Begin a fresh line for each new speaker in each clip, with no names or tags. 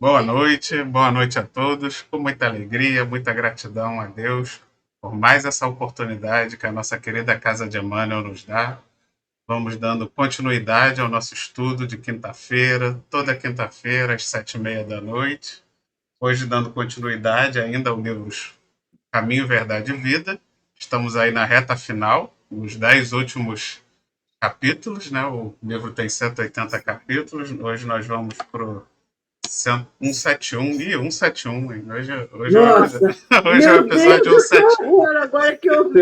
boa noite a todos, com muita alegria, muita gratidão a Deus por mais essa oportunidade que a nossa querida Casa de Emmanuel nos dá. Vamos dando continuidade ao nosso estudo de quinta-feira, toda quinta-feira, às 7h30 da noite. Hoje, dando continuidade ainda ao livro Caminho, Verdade e Vida. Estamos aí na reta final, nos 10 últimos capítulos, né? O livro tem 180 capítulos. Hoje nós vamos para o 171. Ih, 171, hein? Hoje
Nossa,
hoje é o
meu Deus
episódio
do céu,
171.
agora que eu vi.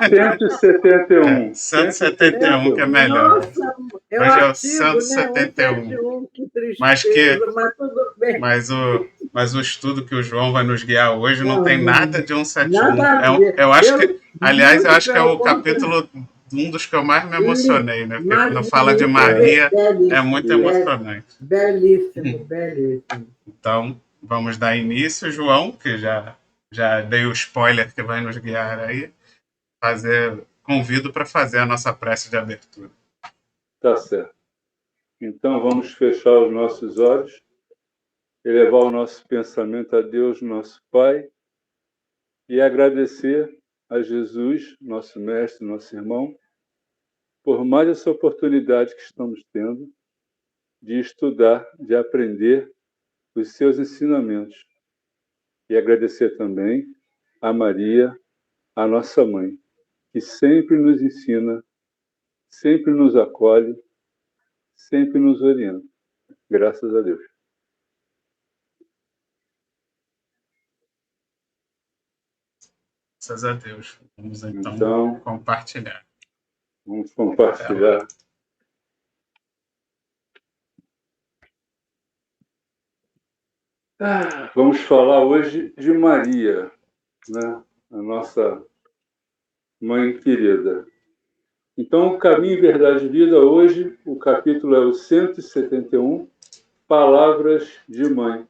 171.
171, que é melhor.
Nossa, é o
Hoje é o
artigo, né?
171.
171, que
Mas, que,
tristeza, mas tudo bem.
mas o estudo que o João vai nos guiar hoje não tem
Não,
nada de 171.
nada a ver.
Eu acho que, aliás, eu
Muito
acho que é
pelo
o
contrário.
capítulo, um dos que eu mais me emocionei, né? Porque quando fala de
Magnífico,
Maria, é muito
belíssimo,
emocionante.
belíssimo, belíssimo.
Então, vamos dar início, João, que já dei o spoiler que vai nos guiar aí. Convido para fazer a nossa prece de abertura.
Tá certo. Então, vamos fechar os nossos olhos, elevar o nosso pensamento a Deus, nosso Pai, e agradecer a Jesus, nosso mestre, nosso irmão, por mais essa oportunidade que estamos tendo de estudar, de aprender os seus ensinamentos. E agradecer também a Maria, a nossa mãe, que sempre nos ensina, sempre nos acolhe, sempre nos orienta. Graças a Deus.
Graças a Deus. Vamos
Então,
compartilhar.
Vamos compartilhar. Vamos falar hoje de Maria, né? A nossa mãe querida. Então, o Caminho, Verdade e Vida, hoje, o capítulo é o 171, Palavras de Mãe.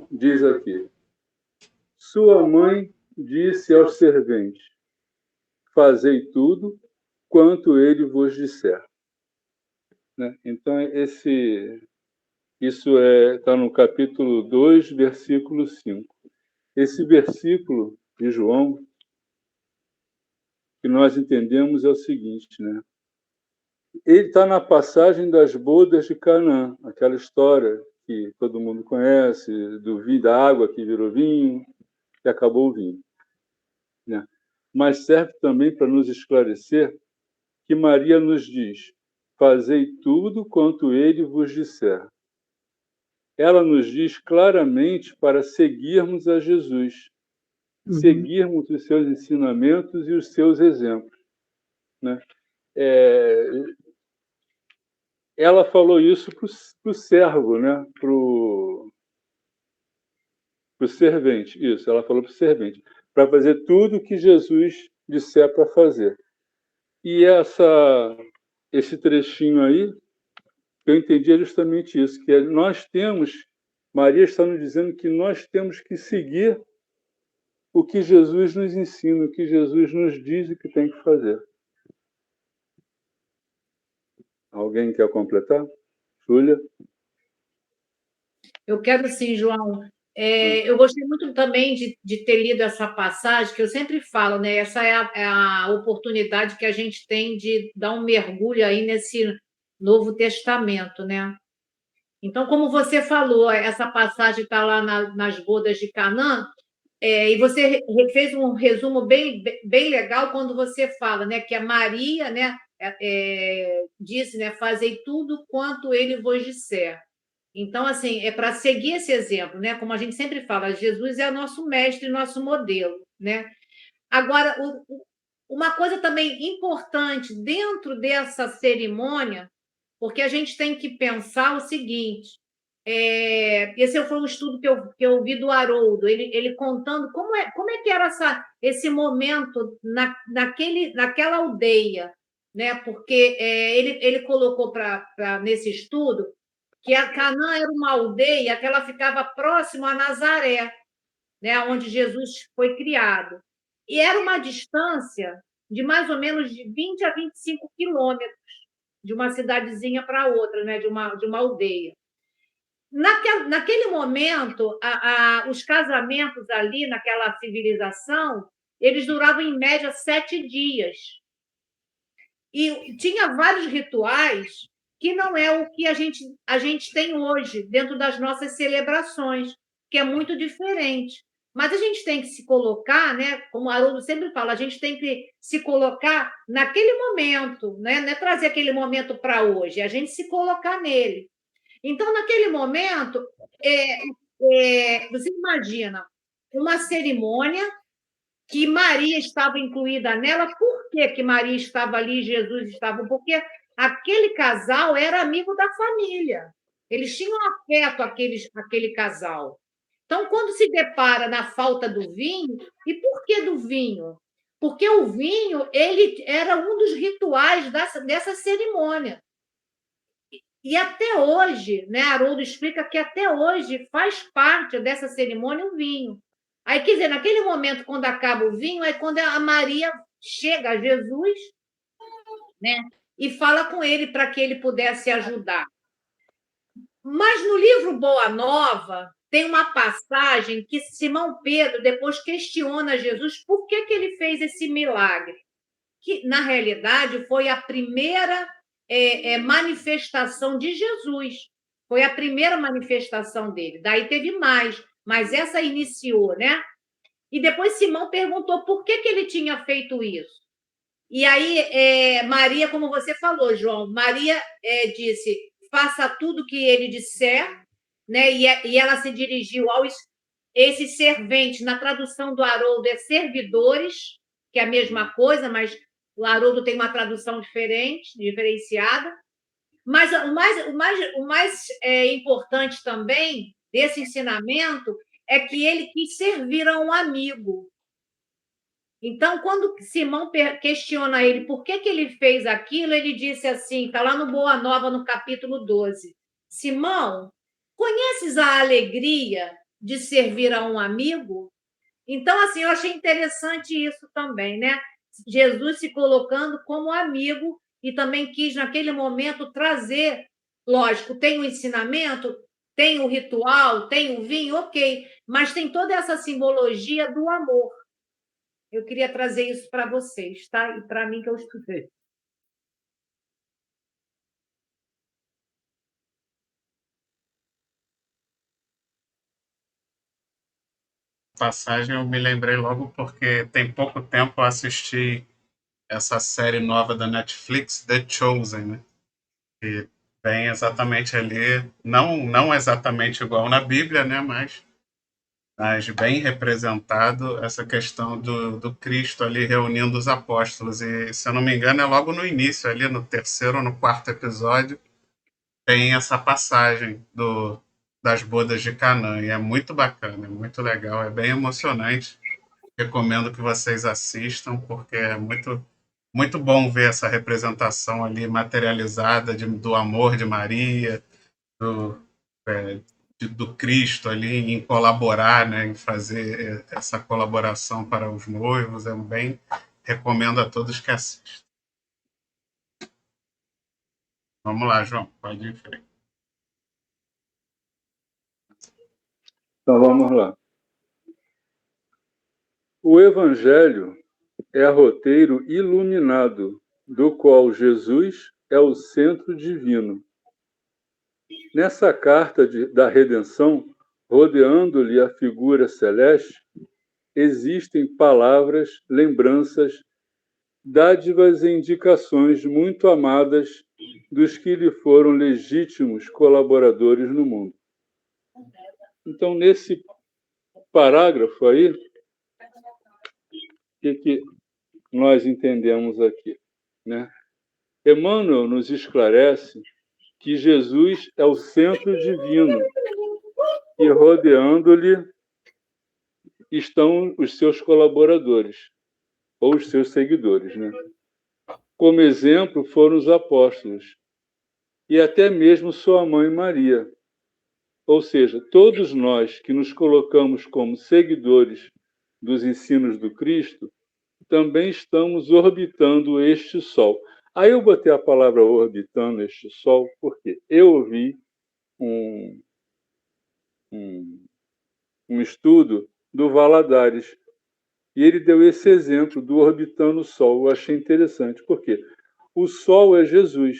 Diz aqui: Sua mãe disse aos serventes: Fazei tudo quanto ele vos disser. Né? Então, isso está no capítulo 2, versículo 5. Esse versículo de João, que nós entendemos é o seguinte, né? Ele está na passagem das bodas de Canaã, aquela história que todo mundo conhece, do vinho, da água que virou vinho, que acabou o vinho. Né? Mas serve também para nos esclarecer que Maria nos diz: fazei tudo quanto ele vos disser. Ela nos diz claramente para seguirmos a Jesus, seguirmos os seus ensinamentos e os seus exemplos. Né? Ela falou isso para o servo, né? Para o servente. Isso, ela falou para o servente, para fazer tudo o que Jesus disser para fazer. E esse trechinho aí, eu entendi é justamente isso, que Maria está nos dizendo que nós temos que seguir o que Jesus nos ensina, o que Jesus nos diz e que tem que fazer. Alguém quer completar? Júlia?
Eu quero sim, João. Eu gostei muito também de ter lido essa passagem, que eu sempre falo, né? Essa é a oportunidade que a gente tem de dar um mergulho aí nesse Novo Testamento, né? Então, como você falou, essa passagem está lá nas bodas de Canaã, e você fez um resumo bem legal quando você fala, né, que a Maria, né, disse, né, fazei tudo quanto ele vos disser. Então, assim, é para seguir esse exemplo, né? Como a gente sempre fala, Jesus é nosso mestre, nosso modelo, né? Agora, uma coisa também importante dentro dessa cerimônia, porque a gente tem que pensar o seguinte: esse foi um estudo que eu vi do Haroldo, ele contando como é que era esse momento naquela aldeia, né? Porque ele colocou nesse estudo que a Canaã era uma aldeia que ela ficava próximo a Nazaré, né, onde Jesus foi criado. E era uma distância de mais ou menos de 20 a 25 quilômetros de uma cidadezinha para outra, né, de uma aldeia. naquele momento, os casamentos ali, naquela civilização, eles duravam, em média, 7 dias. E tinha vários rituais que não é o que a gente tem hoje, dentro das nossas celebrações, que é muito diferente. Mas a gente tem que se colocar, né? Como o Haroldo sempre fala, a gente tem que se colocar naquele momento, né? Não é trazer aquele momento para hoje, é a gente se colocar nele. Então, naquele momento, você imagina uma cerimônia que Maria estava incluída nela. Por que Maria estava ali e Jesus estava? Porque aquele casal era amigo da família. Eles tinham afeto aquele casal. Então, quando se depara na falta do vinho, e por que do vinho? Porque o vinho ele era um dos rituais dessa cerimônia. E até hoje, né, Haroldo explica que até hoje faz parte dessa cerimônia o vinho. Aí, quer dizer, naquele momento, quando acaba o vinho, é quando a Maria chega a Jesus, né, e fala com ele para que ele pudesse ajudar. Mas no livro Boa Nova, tem uma passagem que Simão Pedro depois questiona Jesus por que ele fez esse milagre. Que, na realidade, foi a primeira manifestação de Jesus. Foi a primeira manifestação dele. Daí teve mais, mas essa iniciou, né? E depois Simão perguntou por que ele tinha feito isso. E aí, Maria, como você falou, João, Maria disse: faça tudo que ele disser, né? E ela se dirigiu aos esses serventes. Na tradução do Haroldo é servidores, que é a mesma coisa, mas o Haroldo tem uma tradução diferenciada. Mas o mais importante também desse ensinamento é que ele quis servir a um amigo. Então, quando Simão questiona ele por que ele fez aquilo, ele disse assim, está lá no Boa Nova, no capítulo 12. Simão, conheces a alegria de servir a um amigo? Então, assim, eu achei interessante isso também, né? Jesus se colocando como amigo e também quis, naquele momento, trazer, lógico, tem o ensinamento, tem o ritual, tem o vinho, ok, mas tem toda essa simbologia do amor. Eu queria trazer isso para vocês, tá? E para mim que eu estudei.
Passagem eu me lembrei logo porque tem pouco tempo eu assisti essa série nova da Netflix, The Chosen, né? Que vem exatamente ali, não exatamente igual na Bíblia, né? Mas bem representado essa questão do Cristo ali reunindo os apóstolos. E, se eu não me engano, é logo no início, ali no terceiro ou no quarto episódio, tem essa passagem das bodas de Canaã. E é muito bacana, é muito legal, é bem emocionante. Recomendo que vocês assistam, porque é muito bom ver essa representação ali materializada do amor de Maria, do, é, do Cristo ali em colaborar, né, em fazer essa colaboração para os noivos. Eu bem recomendo a todos que assistam. Vamos lá, João, pode ir em frente.
Então vamos lá. O Evangelho é roteiro iluminado, do qual Jesus é o centro divino. Nessa carta da redenção, rodeando-lhe a figura celeste, existem palavras, lembranças, dádivas e indicações muito amadas dos que lhe foram legítimos colaboradores no mundo. Então, nesse parágrafo aí, o que nós entendemos aqui, né? Emmanuel nos esclarece que Jesus é o centro divino e rodeando-lhe estão os seus colaboradores, ou os seus seguidores, né? Como exemplo foram os apóstolos e até mesmo sua mãe Maria. Ou seja, todos nós que nos colocamos como seguidores dos ensinos do Cristo, também estamos orbitando este Sol. Aí eu botei a palavra orbitando este Sol porque eu ouvi um um estudo do Valadares. E ele deu esse exemplo do orbitando o Sol. Eu achei interessante. Por quê? O Sol é Jesus.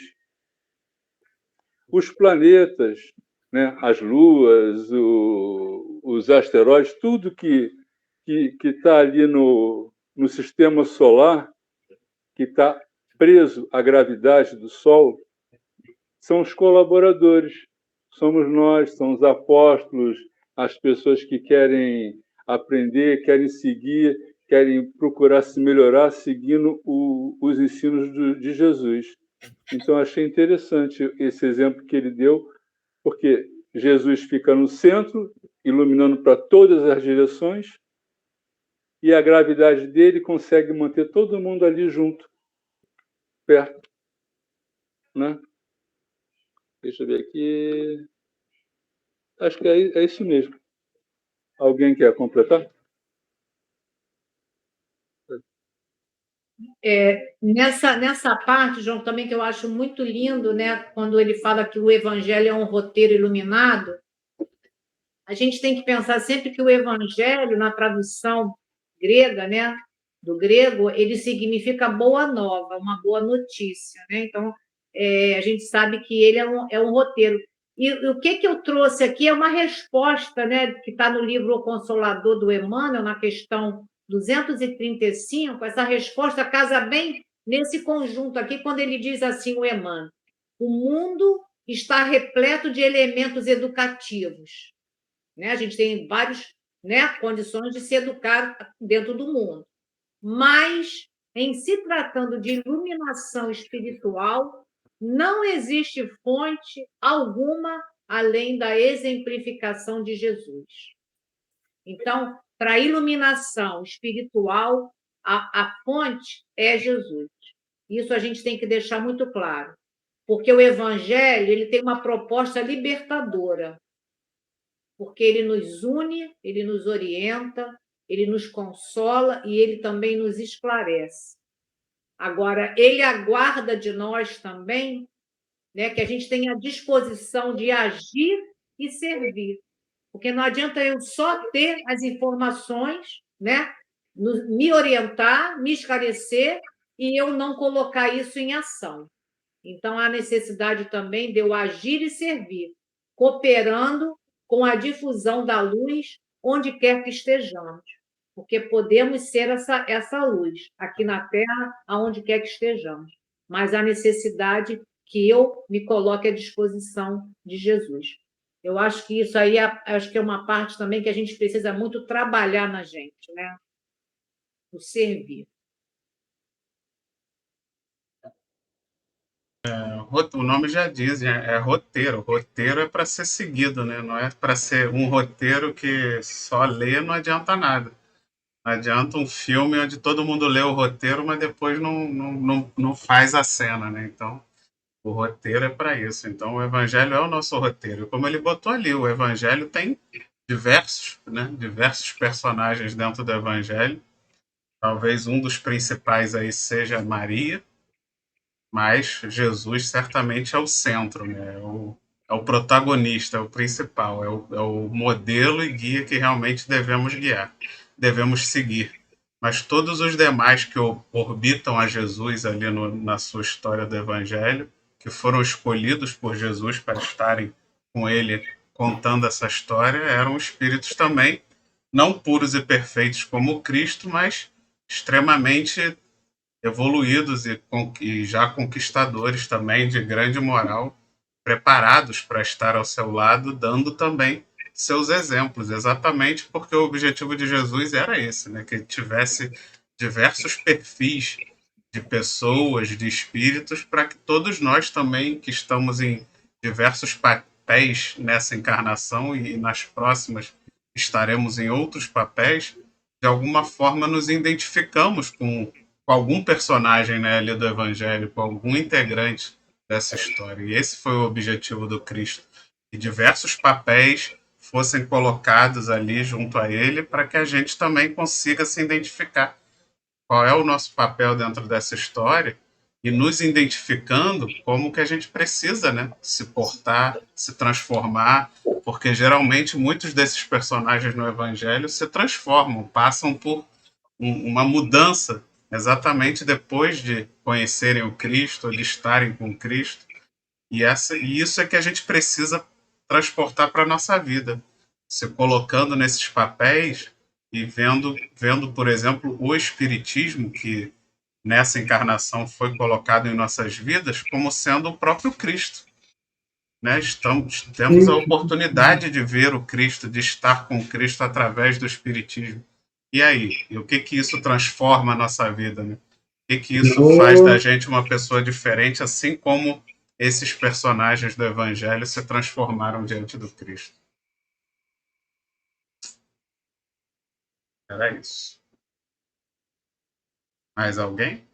Os planetas, né, as luas, os asteroides, tudo que está ali no sistema solar, que está preso à gravidade do Sol, são os colaboradores. Somos nós, são os apóstolos, as pessoas que querem aprender, querem seguir, querem procurar se melhorar seguindo os ensinos de Jesus. Então, achei interessante esse exemplo que ele deu, porque Jesus fica no centro, iluminando para todas as direções, e a gravidade dele consegue manter todo mundo ali junto, perto. Né? Deixa eu ver aqui. Acho que é isso mesmo. Alguém quer completar?
Nessa parte, João, também que eu acho muito lindo, né, quando ele fala que o Evangelho é um roteiro iluminado, a gente tem que pensar sempre que o Evangelho, na tradução grega, né, do grego, ele significa boa nova, uma boa notícia, né? Então, a gente sabe que ele é um roteiro. E o que eu trouxe aqui é uma resposta, né, que está no livro O Consolador do Emmanuel, na questão 235. Essa resposta casa bem nesse conjunto aqui, quando ele diz assim, o Emmanuel: o mundo está repleto de elementos educativos. Né? A gente tem várias, né, condições de se educar dentro do mundo. Mas, em se tratando de iluminação espiritual, não existe fonte alguma além da exemplificação de Jesus. Então, para a iluminação espiritual, a fonte é Jesus. Isso a gente tem que deixar muito claro, porque o Evangelho ele tem uma proposta libertadora, porque ele nos une, ele nos orienta, ele nos consola e ele também nos esclarece. Agora, ele aguarda de nós também, né, que a gente tenha a disposição de agir e servir. Porque não adianta eu só ter as informações, né, me orientar, me esclarecer, e eu não colocar isso em ação. Então, há necessidade também de eu agir e servir, cooperando com a difusão da luz onde quer que estejamos, porque podemos ser essa luz aqui na Terra, aonde quer que estejamos, mas há necessidade que eu me coloque à disposição de Jesus. Eu acho que isso aí acho que é uma parte também que a gente precisa muito trabalhar na gente, né? O servir.
O nome já diz, é roteiro. Roteiro é para ser seguido, né? Não é para ser um roteiro que só lê, não adianta nada. Não adianta um filme onde todo mundo lê o roteiro, mas depois não faz a cena, né? Então, o roteiro é para isso. Então, o Evangelho é o nosso roteiro. Como ele botou ali, o Evangelho tem diversos personagens dentro do Evangelho. Talvez um dos principais aí seja Maria, mas Jesus certamente é o centro, né? É o protagonista, é o principal, é o modelo e guia que realmente devemos seguir. Mas todos os demais que orbitam a Jesus ali na sua história do Evangelho, que foram escolhidos por Jesus para estarem com ele contando essa história, eram espíritos também, não puros e perfeitos como Cristo, mas extremamente evoluídos e já conquistadores também de grande moral, preparados para estar ao seu lado, dando também seus exemplos, exatamente porque o objetivo de Jesus era esse, né? Que ele tivesse diversos perfis de pessoas, de espíritos, para que todos nós também, que estamos em diversos papéis nessa encarnação e nas próximas estaremos em outros papéis, de alguma forma nos identificamos com algum personagem, né, ali do Evangelho, com algum integrante dessa história. E esse foi o objetivo do Cristo, que diversos papéis fossem colocados ali junto a ele para que a gente também consiga se identificar qual é o nosso papel dentro dessa história e nos identificando como que a gente precisa, né, se portar, se transformar, porque geralmente muitos desses personagens no Evangelho se transformam, passam por uma mudança exatamente depois de conhecerem o Cristo, de estarem com Cristo. E isso é que a gente precisa transportar para a nossa vida, se colocando nesses papéis e vendo, por exemplo, o Espiritismo, que nessa encarnação foi colocado em nossas vidas, como sendo o próprio Cristo. Né? Temos a oportunidade de ver o Cristo, de estar com Cristo através do Espiritismo. E aí? E o que que isso transforma a nossa vida? Né? O que que isso faz da gente uma pessoa diferente, assim como esses personagens do Evangelho se transformaram diante do Cristo? Era isso. Mais alguém?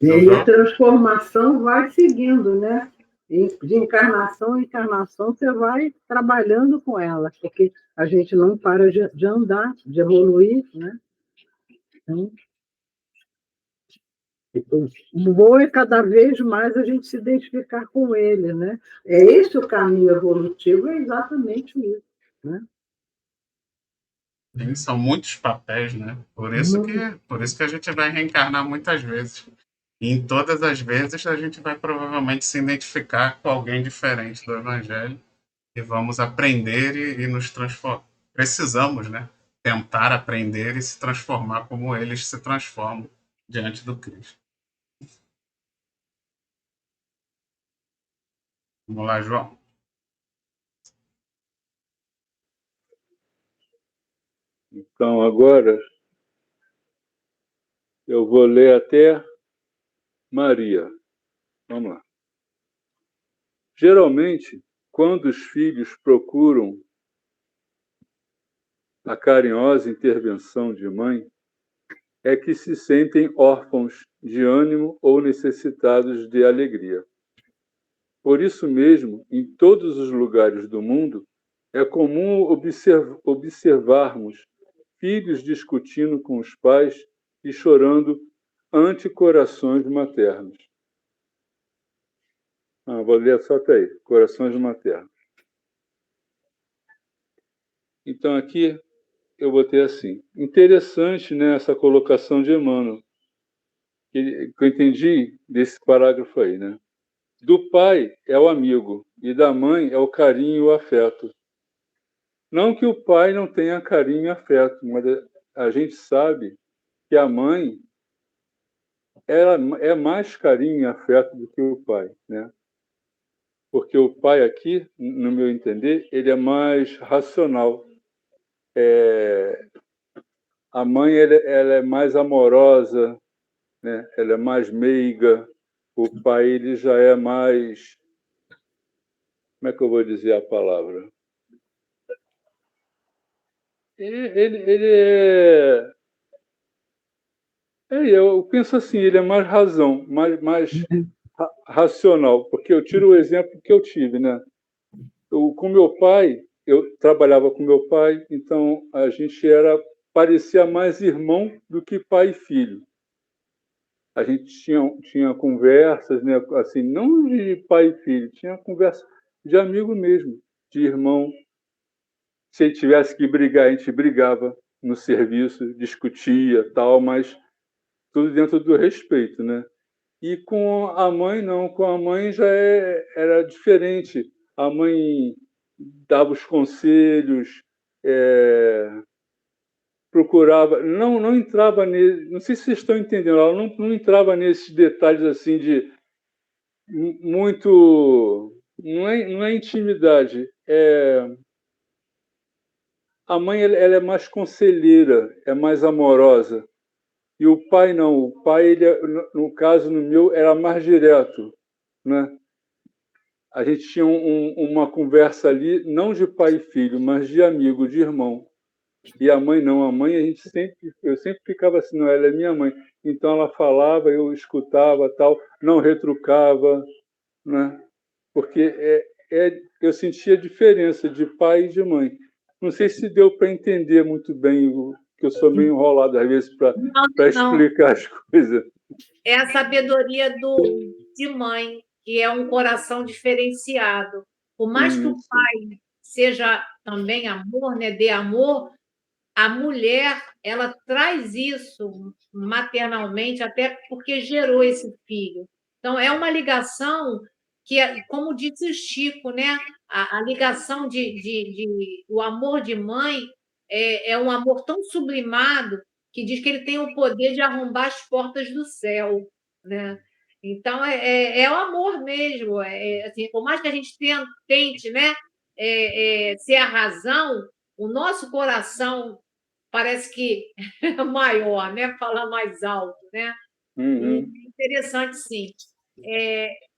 E aí a transformação vai seguindo, né? De encarnação em encarnação, você vai trabalhando com ela, porque a gente não para de andar, de evoluir, né? Então, o bom é cada vez mais a gente se identificar com ele, né? É esse o caminho evolutivo, é exatamente isso, né?
Sim, são muitos papéis, né? Por isso que a gente vai reencarnar muitas vezes. E em todas as vezes a gente vai provavelmente se identificar com alguém diferente do Evangelho e vamos aprender e nos transformar. Precisamos, né? Tentar aprender e se transformar como eles se transformam diante do Cristo. Vamos lá, João.
Então, agora, eu vou ler até Maria. Vamos lá. Geralmente, quando os filhos procuram a carinhosa intervenção de mãe, é que se sentem órfãos de ânimo ou necessitados de alegria. Por isso mesmo, em todos os lugares do mundo, é comum observarmos filhos discutindo com os pais e chorando ante corações maternos. Vou ler só até aí. Corações maternos. Então, aqui eu botei assim. Interessante, né, essa colocação de Emmanuel, que eu entendi desse parágrafo aí, né? Do pai é o amigo e da mãe é o carinho e o afeto. Não que o pai não tenha carinho e afeto, mas a gente sabe que a mãe ela é mais carinho e afeto do que o pai, né? Porque o pai aqui, no meu entender, ele é mais racional. A mãe ela é mais amorosa, né? Ela é mais meiga. O pai ele já é mais, como é que eu vou dizer a palavra? Ele eu penso assim, ele é mais razão, mais racional, porque eu tiro o exemplo que eu tive, né? Com meu pai, eu trabalhava com meu pai, então a gente parecia mais irmão do que pai e filho. A gente tinha conversas, né? Assim, não de pai e filho, tinha conversa de amigo mesmo, de irmão. Se ele tivesse que brigar, a gente brigava no serviço, discutia, tal, mas tudo dentro do respeito, né? E com a mãe, não. Com a mãe já era diferente. A mãe dava os conselhos, procurava... Não entrava nele... Não sei se vocês estão entendendo. Ela não entrava nesses detalhes assim de muito... Não é intimidade. A mãe ela é mais conselheira, é mais amorosa. E o pai não. O pai, ele, no caso, no meu, era mais direto, né? A gente tinha uma conversa ali, não de pai e filho, mas de amigo, de irmão. E a mãe não. A mãe, eu sempre ficava assim, não, ela é minha mãe. Então ela falava, eu escutava, tal, não retrucava, né? Porque eu sentia a diferença de pai e de mãe. Não sei se deu para entender muito bem, que eu sou meio enrolado às vezes para explicar as coisas.
É a sabedoria de mãe, que é um coração diferenciado. Por mais que o pai seja também amor, né? Dê amor. A mulher, ela traz isso maternalmente, até porque gerou esse filho. Então, é uma ligação que, como disse o Chico, né? A ligação o amor de mãe é um amor tão sublimado que diz que ele tem o poder de arrombar as portas do céu, né? Então, é o amor mesmo. Assim, por mais que a gente tente, né, ser a razão, o nosso coração parece que é maior, né? Fala mais alto, né? E
Uhum.
interessante, sim.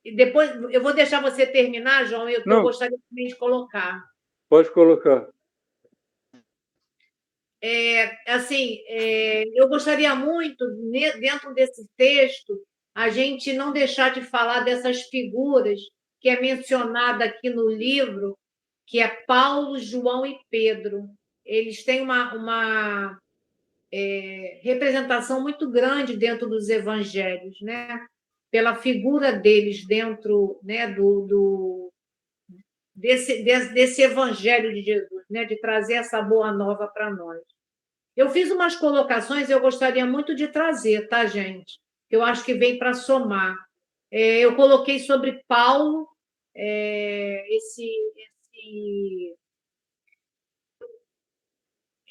E depois eu vou deixar você terminar, João, e eu
Não,
gostaria também de colocar.
pode colocar.
Assim, eu gostaria muito, dentro desse texto, a gente não deixar de falar dessas figuras que é mencionada aqui no livro, que é Paulo, João e Pedro. Eles têm uma representação muito grande dentro dos evangelhos, né? Pela figura deles dentro, né, desse evangelho de Jesus, né? De trazer essa boa nova para nós. Eu fiz umas colocações e eu gostaria muito de trazer, tá, gente? Eu acho que vem para somar. Eu coloquei sobre Paulo,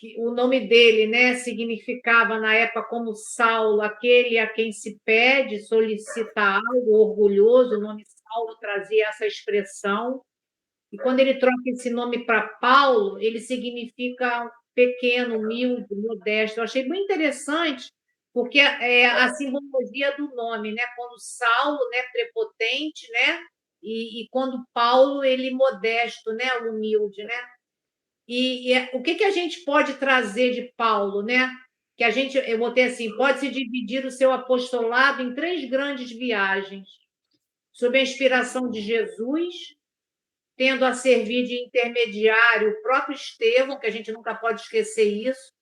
que o nome dele, né, significava na época como Saulo, aquele a quem se pede, solicita algo, orgulhoso. O nome Saulo trazia essa expressão. E quando ele troca esse nome para Paulo, ele significa pequeno, humilde, modesto. Eu achei muito interessante, porque é a simbologia do nome, né? Quando Saulo, né, prepotente, né? E quando Paulo, ele modesto, né, humilde, né? O que a gente pode trazer de Paulo, né? Que eu botei assim, pode-se dividir o seu apostolado em 3 grandes viagens, sob a inspiração de Jesus, tendo a servir de intermediário o próprio Estevão, que a gente nunca pode esquecer isso,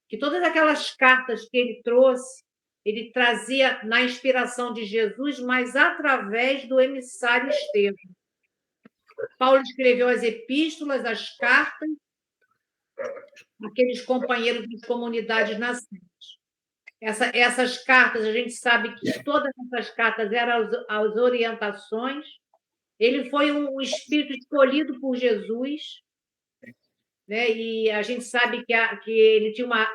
que todas aquelas cartas que ele trouxe, ele trazia na inspiração de Jesus, mas através do emissário Estevão. Paulo escreveu as epístolas, as cartas, aqueles companheiros de comunidades nascentes. Essas cartas, a gente sabe que todas essas cartas eram as orientações. Ele foi um espírito escolhido por Jesus, né? E a gente sabe que ele tinha uma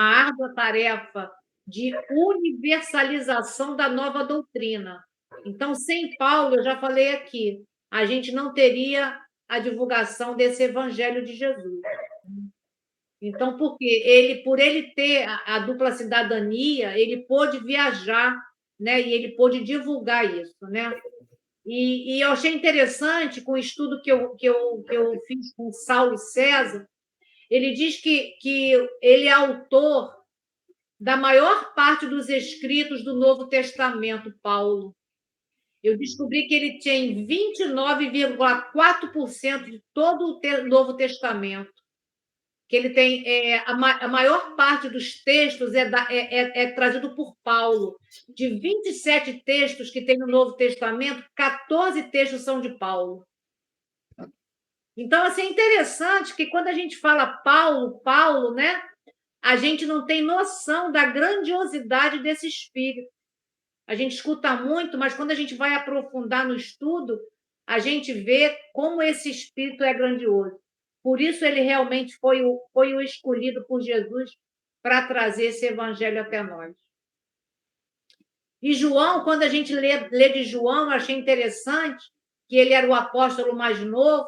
árdua tarefa de universalização da nova doutrina. Então, sem Paulo, eu já falei aqui, a gente não teria a divulgação desse evangelho de Jesus. Então, por ele ter a dupla cidadania, ele pôde viajar, né? E ele pôde divulgar isso, né? E eu achei interessante, com o estudo que eu fiz com Saulo e César, ele diz que ele é autor da maior parte dos escritos do Novo Testamento, Paulo. Eu descobri que ele tem 29,4% de todo o Novo Testamento. Que ele tem a maior parte dos textos é trazido por Paulo. De 27 textos que tem no Novo Testamento, 14 textos são de Paulo. Então, assim, é interessante que quando a gente fala Paulo, né, a gente não tem noção da grandiosidade desse espírito. A gente escuta muito, mas quando a gente vai aprofundar no estudo, a gente vê como esse espírito é grandioso. Por isso ele realmente foi o escolhido por Jesus para trazer esse evangelho até nós. E João, quando a gente lê de João, eu achei interessante que ele era o apóstolo mais novo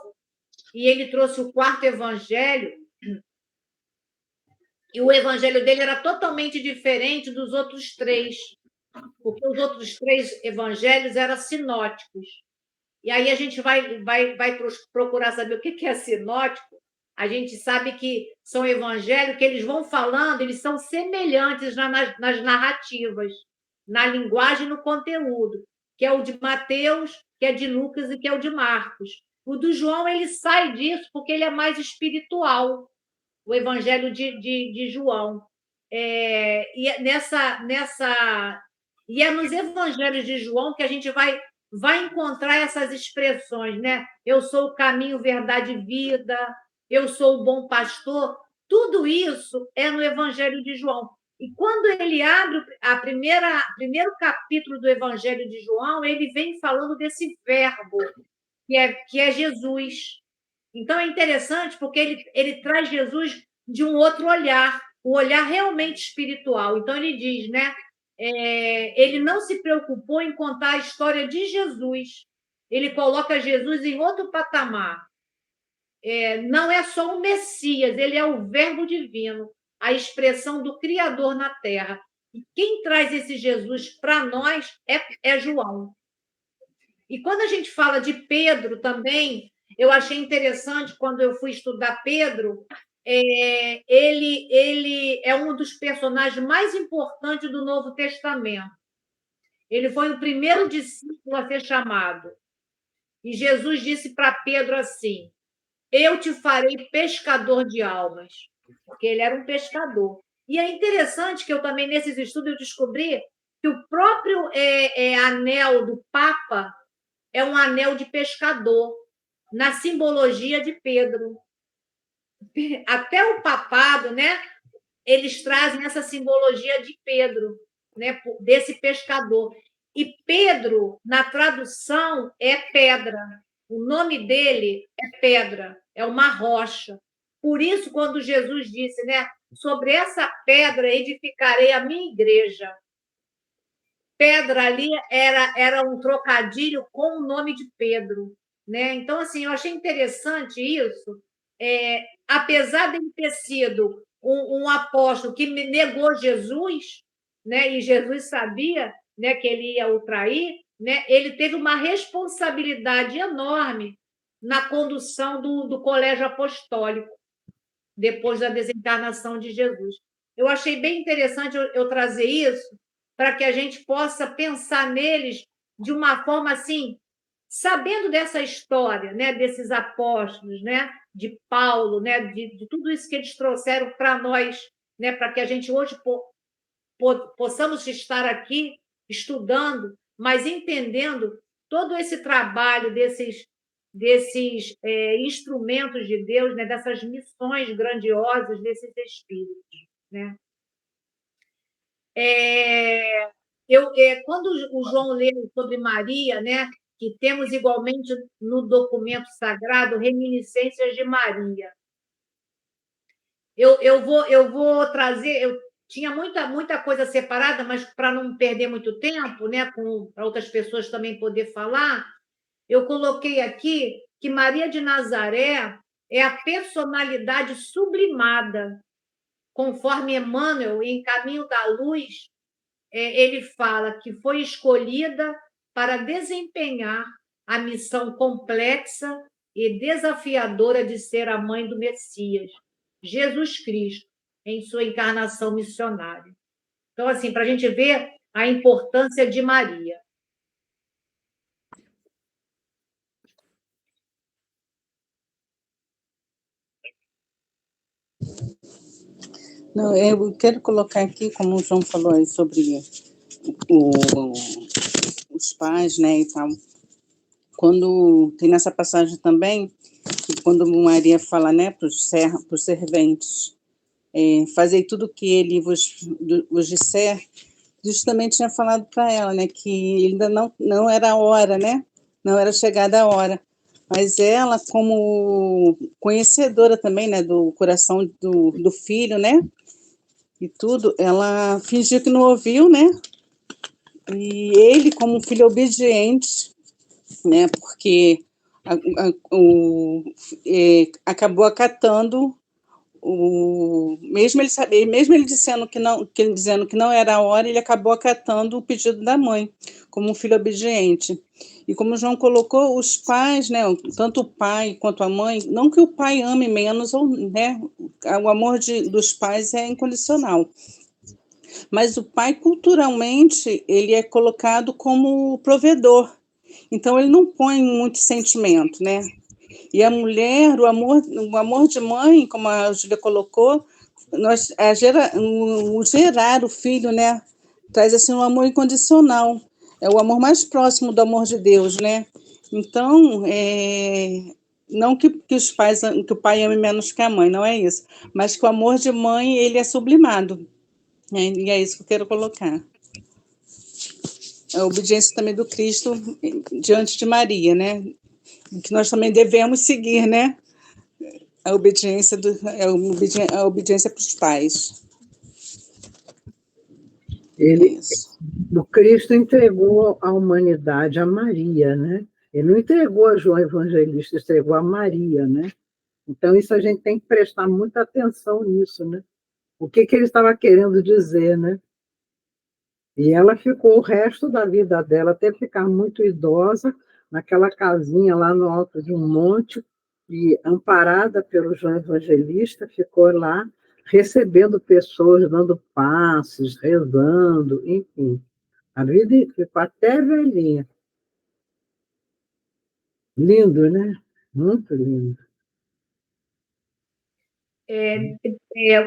e ele trouxe o 4º evangelho, e o evangelho dele era totalmente diferente dos outros 3, porque os outros 3 evangelhos eram sinóticos. E aí a gente vai procurar saber o que é sinótico. A gente sabe que são evangelhos que eles vão falando, eles são semelhantes nas narrativas, na linguagem e no conteúdo, que é o de Mateus, que é de Lucas e que é o de Marcos. O do João, ele sai disso porque ele é mais espiritual, o evangelho de João. E é nos evangelhos de João que a gente vai vai encontrar essas expressões, né? Eu sou o caminho, verdade e vida, eu sou o bom pastor. Tudo isso é no Evangelho de João. E quando ele abre primeiro capítulo do Evangelho de João, ele vem falando desse verbo, que é Jesus. Então é interessante porque ele traz Jesus de um outro olhar, o olhar realmente espiritual. Então ele diz, né? Ele não se preocupou em contar a história de Jesus. Ele coloca Jesus em outro patamar. Não é só o Messias, ele é o Verbo divino, a expressão do Criador na Terra. E quem traz esse Jesus para nós é João. E quando a gente fala de Pedro também, eu achei interessante quando eu fui estudar Pedro, ele é um dos personagens mais importantes do Novo Testamento. Ele foi o primeiro discípulo a ser chamado. E Jesus disse para Pedro assim: eu te farei pescador de almas, porque ele era um pescador. E é interessante que eu também, nesses estudos, eu descobri que o próprio anel do Papa é um anel de pescador, na simbologia de Pedro. Até o papado, né? Eles trazem essa simbologia de Pedro, né? Desse pescador. E Pedro, na tradução, é pedra. O nome dele é pedra, é uma rocha. Por isso, quando Jesus disse, né? Sobre essa pedra edificarei a minha igreja. Pedra ali era um trocadilho com o nome de Pedro, né? Então, assim, eu achei interessante isso. Apesar de ele ter sido um apóstolo que negou Jesus, né? E Jesus sabia, né, que ele ia o trair, né? Ele teve uma responsabilidade enorme na condução do colégio apostólico depois da desencarnação de Jesus. Eu achei bem interessante eu trazer isso para que a gente possa pensar neles de uma forma assim, sabendo dessa história, né, desses apóstolos, né, de Paulo, né, de tudo isso que eles trouxeram para nós, né, para que a gente hoje possamos estar aqui estudando, mas entendendo todo esse trabalho desses instrumentos de Deus, né, dessas missões grandiosas desses espíritos, né? Quando o João leu sobre Maria, né, que temos igualmente no documento sagrado reminiscências de Maria. Eu vou trazer, eu tinha muita coisa separada, mas para não perder muito tempo, né, para outras pessoas também poder falar, eu coloquei aqui que Maria de Nazaré é a personalidade sublimada, conforme Emmanuel, em Caminho da Luz, ele fala que foi escolhida para desempenhar a missão complexa e desafiadora de ser a mãe do Messias, Jesus Cristo, em sua encarnação missionária. Então, assim, para a gente ver a importância de Maria.
Não, eu quero colocar aqui, como o João falou aí sobre os pais, né, e tal. Quando tem nessa passagem também, que quando Maria fala, né, para os serventes, fazei tudo o que ele vos disser, justamente tinha falado para ela, né, que ainda não era a hora, né, não era chegada a hora. Mas ela, como conhecedora também, né, do coração do filho, né, e tudo, ela fingiu que não ouviu, né, e ele, como um filho obediente, né, porque acabou acatando mesmo ele dizendo que não era a hora, ele acabou acatando o pedido da mãe, como um filho obediente. E como o João colocou, os pais, né, tanto o pai quanto a mãe, não que o pai ame menos, né, o amor dos pais é incondicional. Mas o pai, culturalmente, ele é colocado como provedor. Então, ele não põe muito sentimento, né? E a mulher, o amor de mãe, como a Júlia colocou, gerar o filho, né, traz assim um amor incondicional. é o amor mais próximo do amor de Deus, né? Então, não que os pais, que o pai ame menos que a mãe, não é isso, mas que o amor de mãe, ele é sublimado, né? E é isso que eu quero colocar. A obediência também do Cristo diante de Maria, né? Que nós também devemos seguir, né? A obediência a obediência para os pais.
Ele,
Isso.
o Cristo entregou a humanidade a Maria, né? Ele não entregou a João Evangelista, entregou a Maria, né? Então, isso a gente tem que prestar muita atenção nisso, né? O que ele estava querendo dizer, né? E ela ficou o resto da vida dela, até ficar muito idosa, naquela casinha lá no alto de um monte, e amparada pelo João Evangelista, ficou lá recebendo pessoas, dando passes, rezando, enfim. A vida ficou até velhinha. Lindo, né? Muito lindo.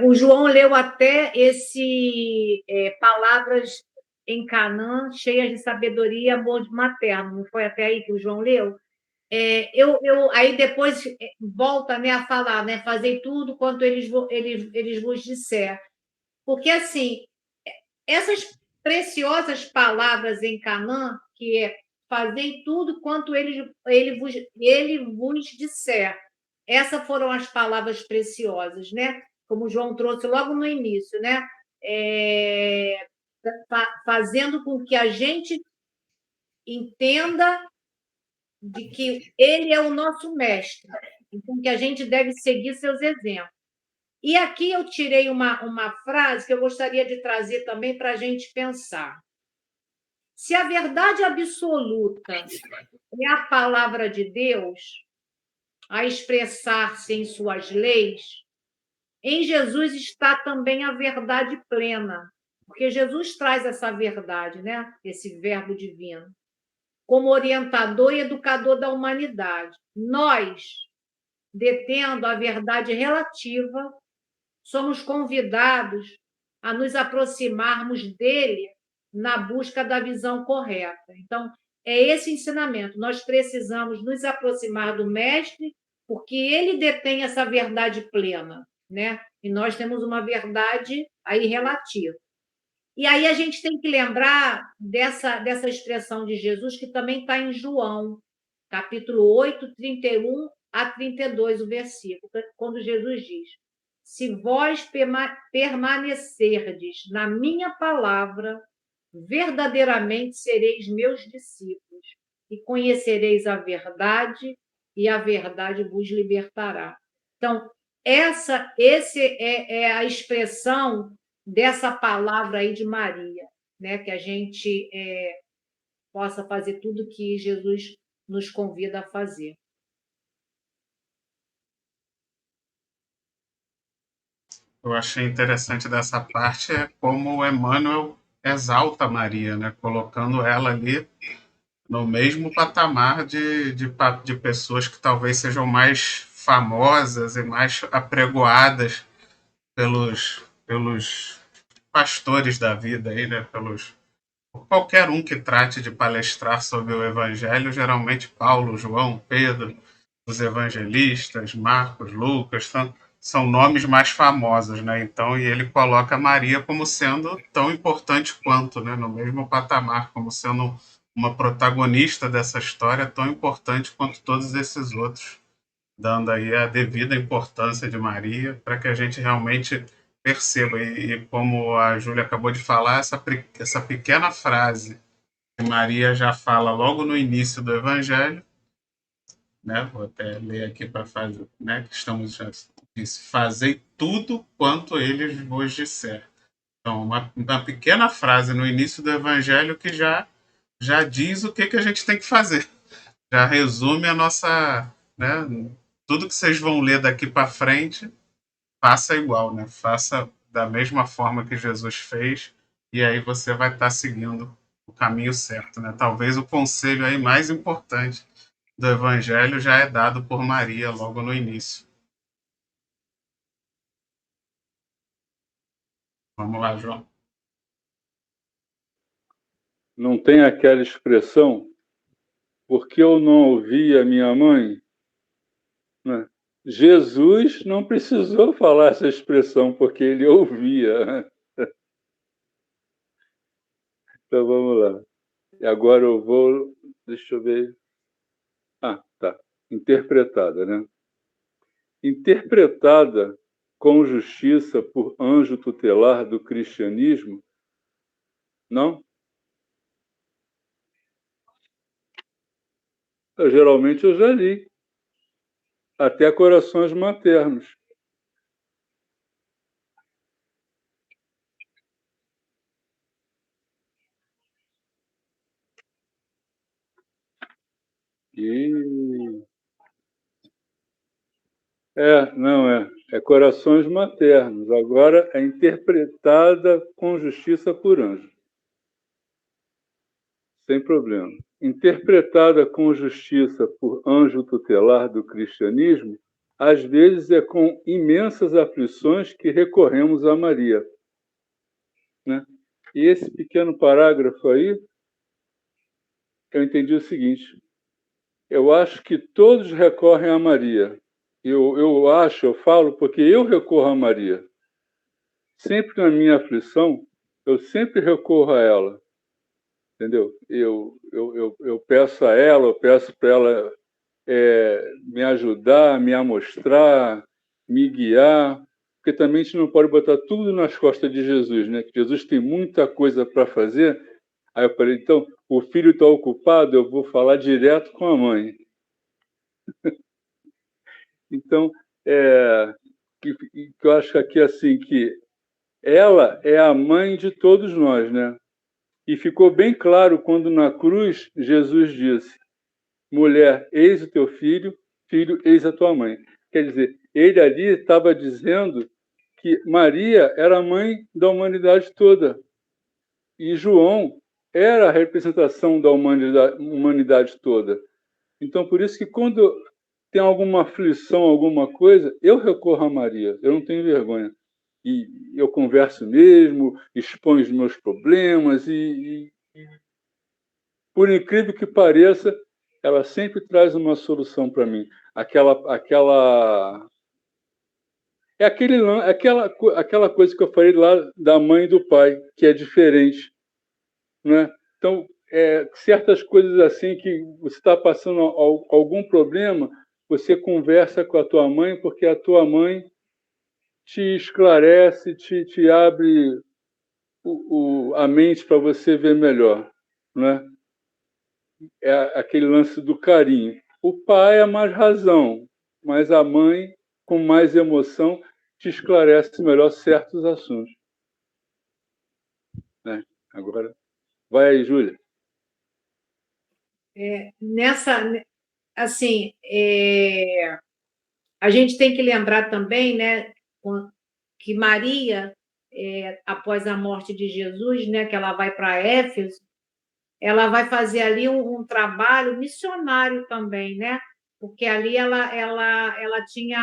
O João leu até palavras em Canaã, cheias de sabedoria e amor materno. Não foi até aí que o João leu? Aí depois volta, né, a falar, né, fazei tudo quanto eles vos disser. Porque, assim, essas preciosas palavras em Canaã, que é fazei tudo quanto ele vos disser. Essas foram as palavras preciosas, né? Como o João trouxe logo no início, né? Fazendo com que a gente entenda de que ele é o nosso mestre, então que a gente deve seguir seus exemplos. E aqui eu tirei uma frase que eu gostaria de trazer também para a gente pensar. Se a verdade absoluta é a palavra de Deus, a expressar-se em suas leis, em Jesus está também a verdade plena, porque Jesus traz essa verdade, né? Esse verbo divino, como orientador e educador da humanidade. Nós, detendo a verdade relativa, somos convidados a nos aproximarmos dele na busca da visão correta. Então, é esse ensinamento. Nós precisamos nos aproximar do Mestre, porque ele detém essa verdade plena, né? E nós temos uma verdade aí relativa. E aí a gente tem que lembrar dessa expressão de Jesus, que também está em João, capítulo 8, 31 a 32, o versículo, quando Jesus diz: se vós permanecerdes na minha palavra, verdadeiramente sereis meus discípulos e conhecereis a verdade, e a verdade vos libertará. Então, esse é a expressão dessa palavra aí de Maria, né? Que a gente possa fazer tudo que Jesus nos convida a fazer.
Eu achei interessante dessa parte é como Emmanuel exalta Maria, né? Colocando ela ali no mesmo patamar de pessoas que talvez sejam mais famosas e mais apregoadas pelos pastores da vida aí, né? Qualquer um que trate de palestrar sobre o Evangelho, geralmente Paulo, João, Pedro, os evangelistas, Marcos, Lucas, são nomes mais famosos, né? Então, e ele coloca Maria como sendo tão importante quanto, né? No mesmo patamar, como sendo uma protagonista dessa história tão importante quanto todos esses outros, dando aí a devida importância de Maria para que a gente realmente perceba. E como a Júlia acabou de falar, essa pequena frase que Maria já fala logo no início do Evangelho, né? Vou até ler aqui para fazer, né? Que estamos já disse, fazei tudo quanto eles vos disser. Então, uma pequena frase no início do Evangelho que já diz o que a gente tem que fazer. Já resume a nossa, né? Tudo que vocês vão ler daqui para frente, faça igual, né? Faça da mesma forma que Jesus fez e aí você vai estar seguindo o caminho certo, né? Talvez o conselho aí mais importante do Evangelho já é dado por Maria logo no início. Vamos lá, João.
não tem aquela expressão, porque eu não ouvi a minha mãe? Né? Jesus não precisou falar essa expressão, porque ele ouvia. Então vamos lá. E agora eu vou, deixa eu ver. Ah, tá. Interpretada, né? Interpretada com justiça por anjo tutelar do cristianismo, não? Geralmente eu já li, até corações maternos. E não é. É corações maternos. Agora é interpretada com justiça por anjo. Sem problema. Interpretada com justiça por anjo tutelar do cristianismo, às vezes é com imensas aflições que recorremos a Maria. Né? E esse pequeno parágrafo aí, eu entendi o seguinte: eu acho que todos recorrem a Maria. Eu falo porque eu recorro a Maria. Sempre na minha aflição, eu sempre recorro a ela. Entendeu? Eu peço a ela, eu peço para ela me ajudar, me amostrar, me guiar, porque também a gente não pode botar tudo nas costas de Jesus, né? Que Jesus tem muita coisa para fazer. Aí eu falei, então, o filho está ocupado, eu vou falar direto com a mãe. Então, que eu acho que aqui assim que ela é a mãe de todos nós, né? E ficou bem claro quando na cruz Jesus disse: mulher, eis o teu filho, filho, eis a tua mãe. Quer dizer, ele ali estava dizendo que Maria era a mãe da humanidade toda. E João era a representação da humanidade toda. Então, por isso que quando tem alguma aflição, alguma coisa, eu recorro a Maria, eu não tenho vergonha. E eu converso mesmo, exponho os meus problemas por incrível que pareça, ela sempre traz uma solução para mim. É aquela coisa que eu falei lá da mãe e do pai, que é diferente, né? Então, certas coisas assim que você está passando algum problema, você conversa com a tua mãe, porque a tua mãe te esclarece, te abre a mente para você ver melhor, né? É aquele lance do carinho. O pai é mais razão, mas a mãe, com mais emoção, te esclarece melhor certos assuntos. Né? Agora, vai aí, Júlia.
Assim, a gente tem que lembrar também, né, que Maria, após a morte de Jesus, né, que ela vai para Éfeso, ela vai fazer ali um trabalho missionário também, né? Porque ali ela tinha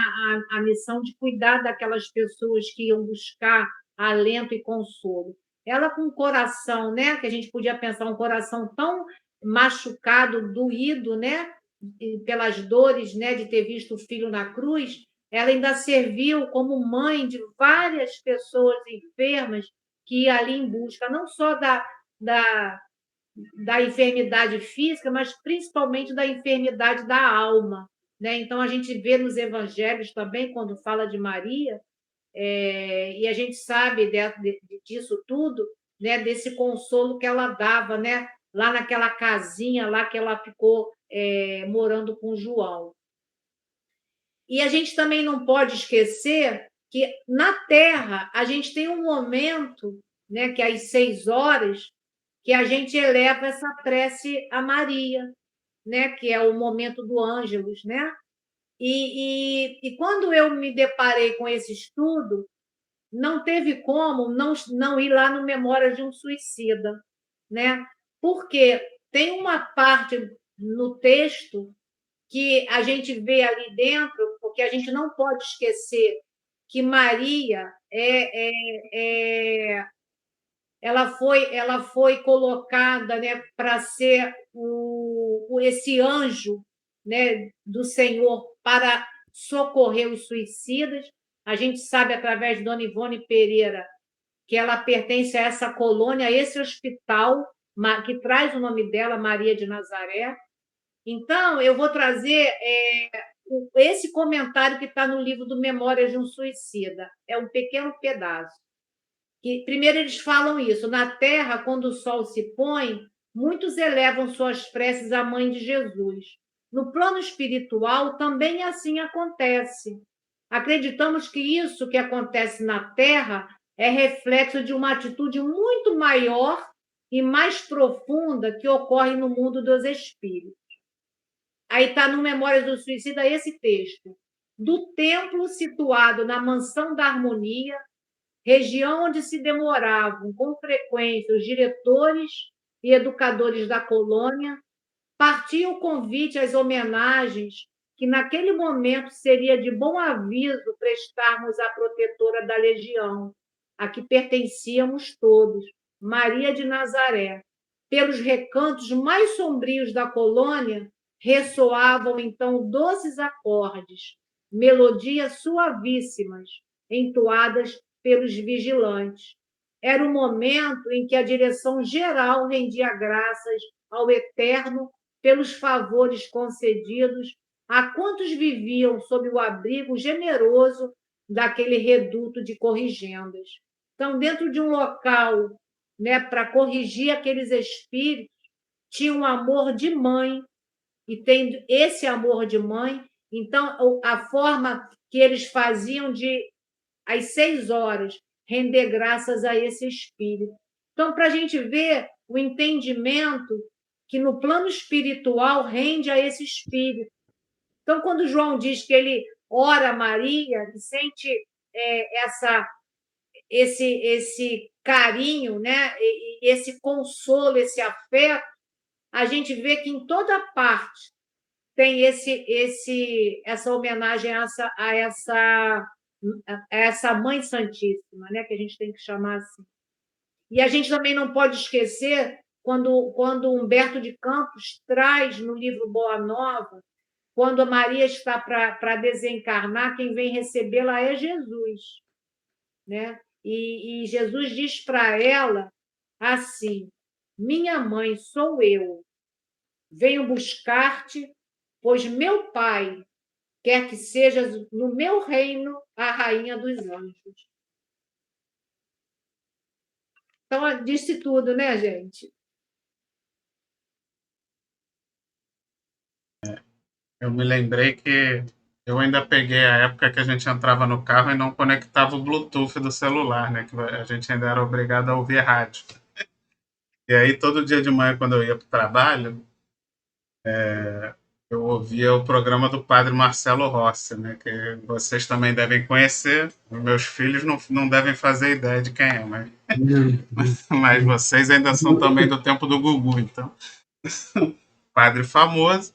a missão de cuidar daquelas pessoas que iam buscar alento e consolo. Ela com um coração, né? Que a gente podia pensar um coração tão machucado, doído, né? Pelas dores, né? De ter visto o filho na cruz, ela ainda serviu como mãe de várias pessoas enfermas que ia ali em busca, não só da enfermidade física, mas principalmente da enfermidade da alma. Né? Então, a gente vê nos evangelhos também, quando fala de Maria, e a gente sabe disso tudo, né? Desse consolo que ela dava, né? Lá naquela casinha lá que ela ficou morando com João. E a gente também não pode esquecer que na Terra a gente tem um momento, né, que é às 6 horas, que a gente eleva essa prece a Maria, né, que é o momento do Ângelus, né? E quando eu me deparei com esse estudo, não teve como não ir lá no Memórias de um Suicida, né? Porque tem uma parte no texto que a gente vê ali dentro, porque a gente não pode esquecer que Maria ela foi colocada, né, para ser esse anjo, né, do Senhor para socorrer os suicidas. A gente sabe, através de Dona Ivone Pereira, que ela pertence a essa colônia, a esse hospital que traz o nome dela, Maria de Nazaré. Então, eu vou trazer esse comentário que está no livro do Memórias de um Suicida. É um pequeno pedaço. Que, primeiro, eles falam isso. Na terra, quando o sol se põe, muitos elevam suas preces à Mãe de Jesus. No plano espiritual, também assim acontece. Acreditamos que isso que acontece na terra é reflexo de uma atitude muito maior e mais profunda que ocorre no mundo dos espíritos. Aí está no Memórias do Suicida esse texto. Do templo situado na Mansão da Harmonia, região onde se demoravam com frequência os diretores e educadores da colônia, partia o convite às homenagens que naquele momento seria de bom aviso prestarmos à protetora da legião, a que pertencíamos todos, Maria de Nazaré. Pelos recantos mais sombrios da colônia ressoavam então doces acordes, melodias suavíssimas, entoadas pelos vigilantes. Era o momento em que a direção geral rendia graças ao Eterno pelos favores concedidos a quantos viviam sob o abrigo generoso daquele reduto de corrigendas. Então, dentro de um local, né, para corrigir aqueles espíritos, tinha um amor de mãe, e tendo esse amor de mãe, então a forma que eles faziam de, às 6 horas, render graças a esse espírito. Então, para a gente ver o entendimento que no plano espiritual rende a esse espírito. Então, quando João diz que ele ora a Maria, que sente esse carinho, né? Esse consolo, esse afeto, a gente vê que em toda parte tem essa homenagem a essa Mãe Santíssima, né? Que a gente tem que chamar assim. E a gente também não pode esquecer quando Humberto de Campos traz no livro Boa Nova, quando a Maria está para desencarnar, quem vem recebê-la é Jesus, né? E Jesus diz para ela assim: minha mãe sou eu, venho buscar-te, pois meu Pai quer que sejas no meu reino a rainha dos anjos. Então, disse tudo, né, gente?
Eu me lembrei que eu ainda peguei a época que a gente entrava no carro e não conectava o Bluetooth do celular, né? Que a gente ainda era obrigado a ouvir rádio. E aí, todo dia de manhã, quando eu ia para o trabalho, eu ouvia o programa do padre Marcelo Rossi, né? Que vocês também devem conhecer. Os meus filhos não devem fazer ideia de quem é, mas vocês ainda são também do tempo do Gugu, então. Padre famoso.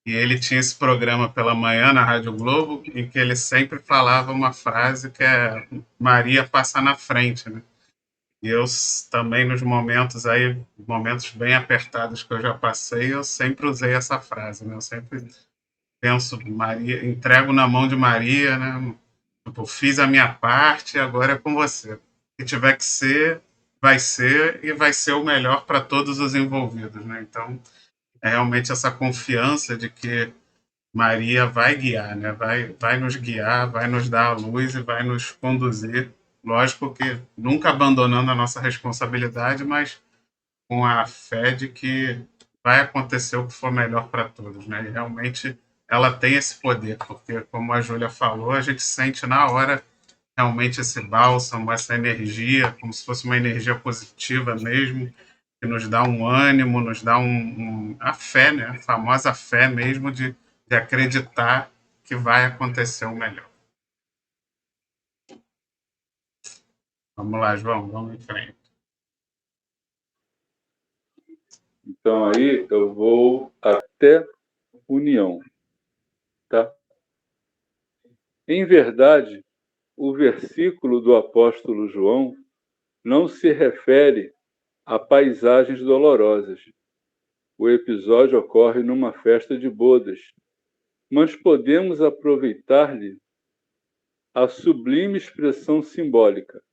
E ele tinha esse programa pela manhã na Rádio Globo, em que ele sempre falava uma frase que é Maria passa na frente, né? E eu também, nos momentos bem apertados que eu já passei, eu sempre usei essa frase, né? Eu sempre penso, Maria, entrego na mão de Maria, né? Tipo, fiz a minha parte, agora é com você. O que tiver que ser, vai ser, e vai ser o melhor para todos os envolvidos, né? Então, é realmente essa confiança de que Maria vai guiar, né? Vai nos guiar, vai nos dar a luz e vai nos conduzir. Lógico que nunca abandonando a nossa responsabilidade, mas com a fé de que vai acontecer o que for melhor para todos, né? E realmente ela tem esse poder, porque, como a Júlia falou, a gente sente na hora realmente esse bálsamo, essa energia, como se fosse uma energia positiva mesmo, que nos dá um ânimo, nos dá a fé, né? A famosa fé mesmo de acreditar que vai acontecer o melhor. Vamos lá, João, vamos em frente.
Então, aí eu vou até união, tá? Em verdade, o versículo do apóstolo João não se refere a paisagens dolorosas. O episódio ocorre numa festa de bodas, mas podemos aproveitar-lhe a sublime expressão simbólica.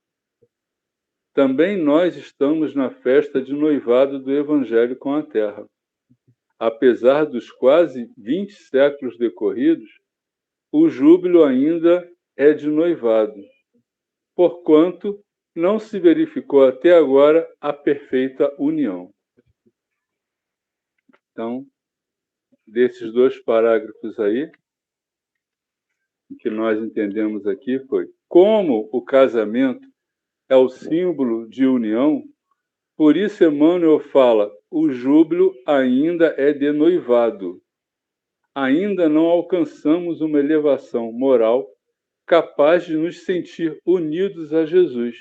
Também nós estamos na festa de noivado do Evangelho com a Terra. Apesar dos quase 20 séculos decorridos, o júbilo ainda é de noivado, porquanto não se verificou até agora a perfeita união. Então, desses 2 parágrafos aí, o que nós entendemos aqui foi como o casamento é o símbolo de união, por isso Emmanuel fala, o júbilo ainda é de noivado. Ainda não alcançamos uma elevação moral capaz de nos sentir unidos a Jesus.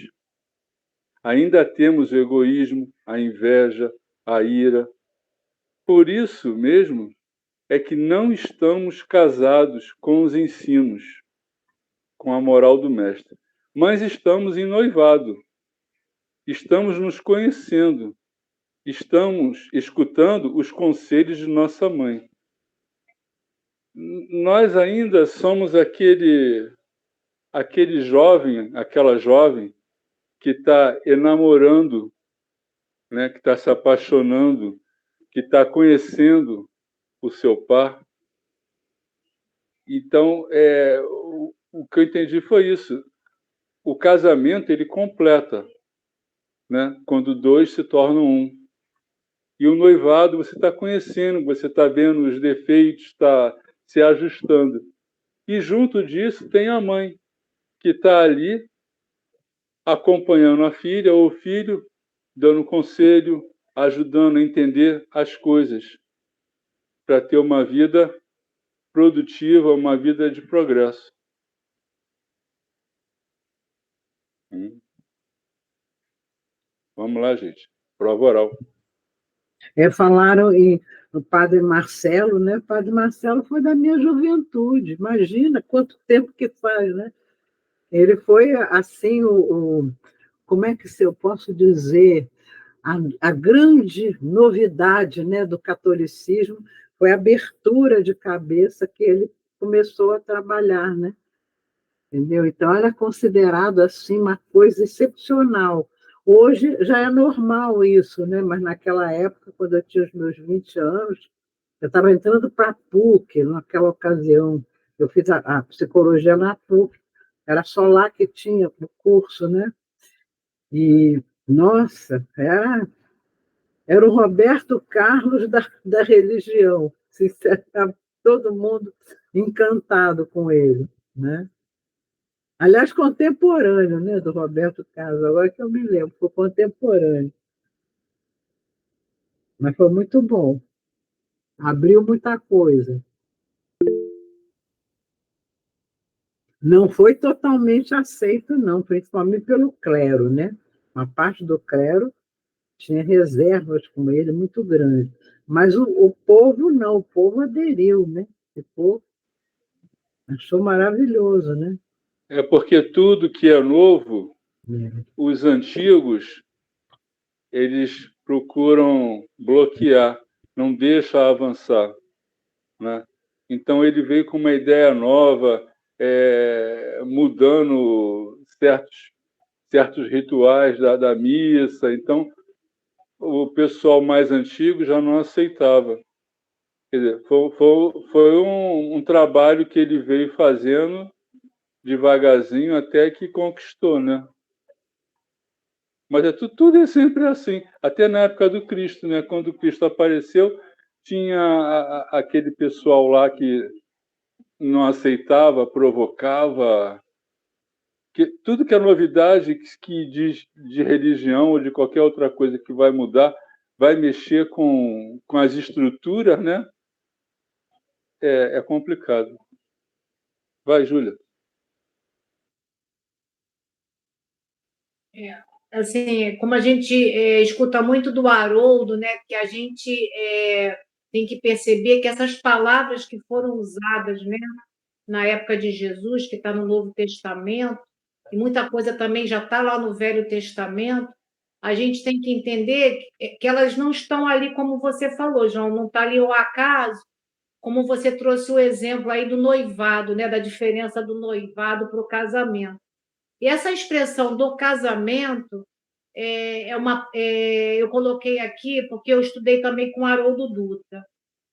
Ainda temos o egoísmo, a inveja, a ira. Por isso mesmo é que não estamos casados com os ensinos, com a moral do Mestre, mas estamos em noivado. Estamos nos conhecendo, estamos escutando os conselhos de nossa mãe. Nós ainda somos aquele jovem, aquela jovem que está enamorando, né, que está se apaixonando, que está conhecendo o seu par. Então, o que eu entendi foi isso. O casamento, ele completa, né, quando 2 se tornam um. E o noivado, você está conhecendo, você está vendo os defeitos, está se ajustando. E junto disso tem a mãe, que está ali acompanhando a filha ou o filho, dando conselho, ajudando a entender as coisas, para ter uma vida produtiva, uma vida de progresso. Vamos lá, gente. Prova oral.
Falaram no Padre Marcelo, né? O Padre Marcelo foi da minha juventude. Imagina quanto tempo que faz, né? Ele foi, assim, como é que eu posso dizer, a grande novidade, né, do catolicismo foi a abertura de cabeça que ele começou a trabalhar, né? Entendeu? Então, era considerado assim uma coisa excepcional. Hoje já é normal isso, né? Mas naquela época, quando eu tinha os meus 20 anos, eu estava entrando para a PUC, naquela ocasião. Eu fiz a psicologia na PUC, era só lá que tinha o curso, né? E, nossa, era o Roberto Carlos da religião. Estava todo mundo encantado com ele, né? Aliás, contemporâneo, né, do Roberto Carlos, agora que eu me lembro, foi contemporâneo. Mas foi muito bom. Abriu muita coisa. Não foi totalmente aceito, não, principalmente pelo clero, né? Uma parte do clero tinha reservas com ele muito grandes. Mas o povo não, o povo aderiu, né? O povo achou maravilhoso, né?
É porque tudo que é novo, os antigos, eles procuram bloquear, não deixam avançar, né? Então, ele veio com uma ideia nova, mudando certos rituais da missa. Então, o pessoal mais antigo já não aceitava. Quer dizer, foi um trabalho que ele veio fazendo devagarzinho até que conquistou, né? Mas tudo é sempre assim. Até na época do Cristo, né? Quando o Cristo apareceu, tinha aquele pessoal lá que não aceitava, provocava. Tudo que é novidade que diz de religião ou de qualquer outra coisa que vai mudar, vai mexer com as estruturas, né? É complicado. Vai, Júlia.
Assim, como a gente escuta muito do Haroldo, né, que a gente tem que perceber que essas palavras que foram usadas, né, na época de Jesus, que está no Novo Testamento, e muita coisa também já está lá no Velho Testamento, a gente tem que entender que elas não estão ali como você falou, João, não está ali o acaso, como você trouxe o exemplo aí do noivado, né, da diferença do noivado para o casamento. E essa expressão do casamento eu coloquei aqui porque eu estudei também com Haroldo Dutra.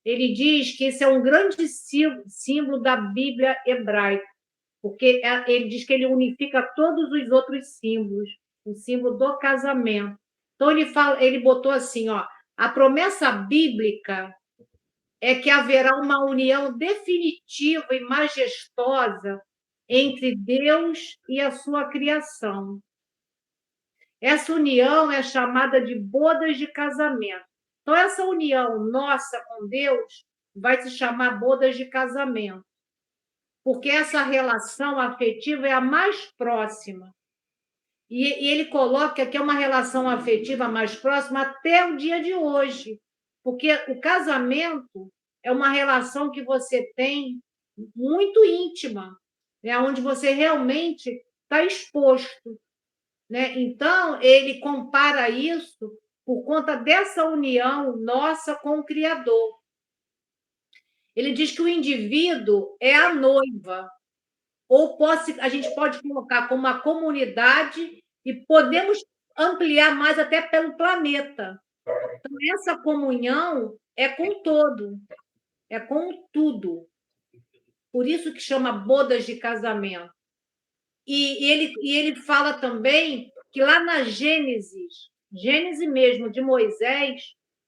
Ele diz que esse é um grande símbolo da Bíblia hebraica, porque ele diz que ele unifica todos os outros símbolos, o símbolo do casamento. Então ele botou assim, ó, a promessa bíblica é que haverá uma união definitiva e majestosa entre Deus e a sua criação. Essa união é chamada de bodas de casamento. Então, essa união nossa com Deus vai se chamar bodas de casamento, porque essa relação afetiva é a mais próxima. E ele coloca que é uma relação afetiva mais próxima até o dia de hoje, porque o casamento é uma relação que você tem muito íntima, né, onde você realmente está exposto, né? Então, ele compara isso por conta dessa união nossa com o Criador. Ele diz que o indivíduo é a noiva, ou a gente pode colocar como uma comunidade e podemos ampliar mais até pelo planeta. Então, essa comunhão é com todo, é com tudo. Por isso que chama bodas de casamento. E ele fala também que lá na Gênesis mesmo, de Moisés,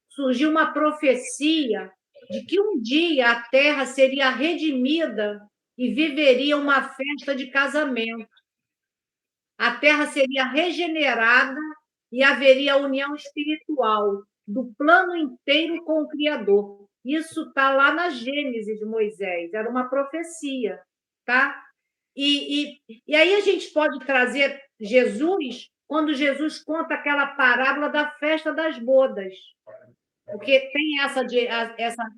surgiu uma profecia de que um dia a terra seria redimida e viveria uma festa de casamento. A terra seria regenerada e haveria união espiritual do plano inteiro com o Criador. Isso está lá na Gênesis de Moisés, era uma profecia, tá? E aí a gente pode trazer Jesus, quando Jesus conta aquela parábola da festa das bodas, porque tem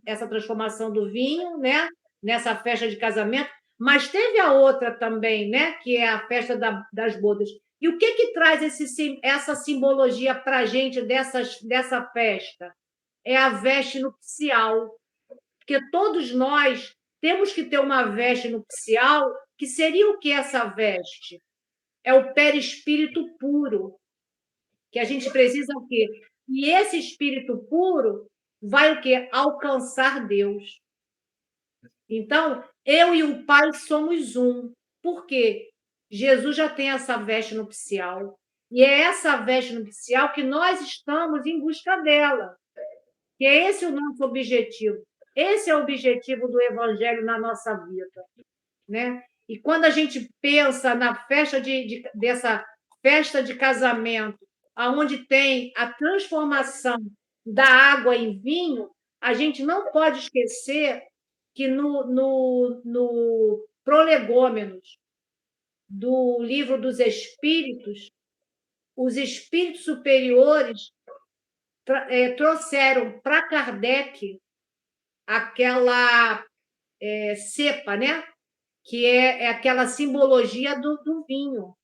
essa transformação do vinho, né, nessa festa de casamento, mas teve a outra também, né, que é a festa das bodas. E o que traz essa simbologia para a gente dessa festa? É a veste nupcial, porque todos nós temos que ter uma veste nupcial, que seria o que essa veste? É o perispírito puro, que a gente precisa o quê? E esse espírito puro vai o quê? Alcançar Deus. Então, eu e o Pai somos um. Por quê? Jesus já tem essa veste nupcial. E é essa veste nupcial que nós estamos em busca dela. Que é esse o nosso objetivo. Esse é o objetivo do Evangelho na nossa vida, né? E quando a gente pensa na festa dessa festa de casamento, aonde tem a transformação da água em vinho, a gente não pode esquecer que no Prolegômenos do Livro dos Espíritos, os espíritos superiores trouxeram para Kardec aquela cepa, né? Que é aquela simbologia do vinho.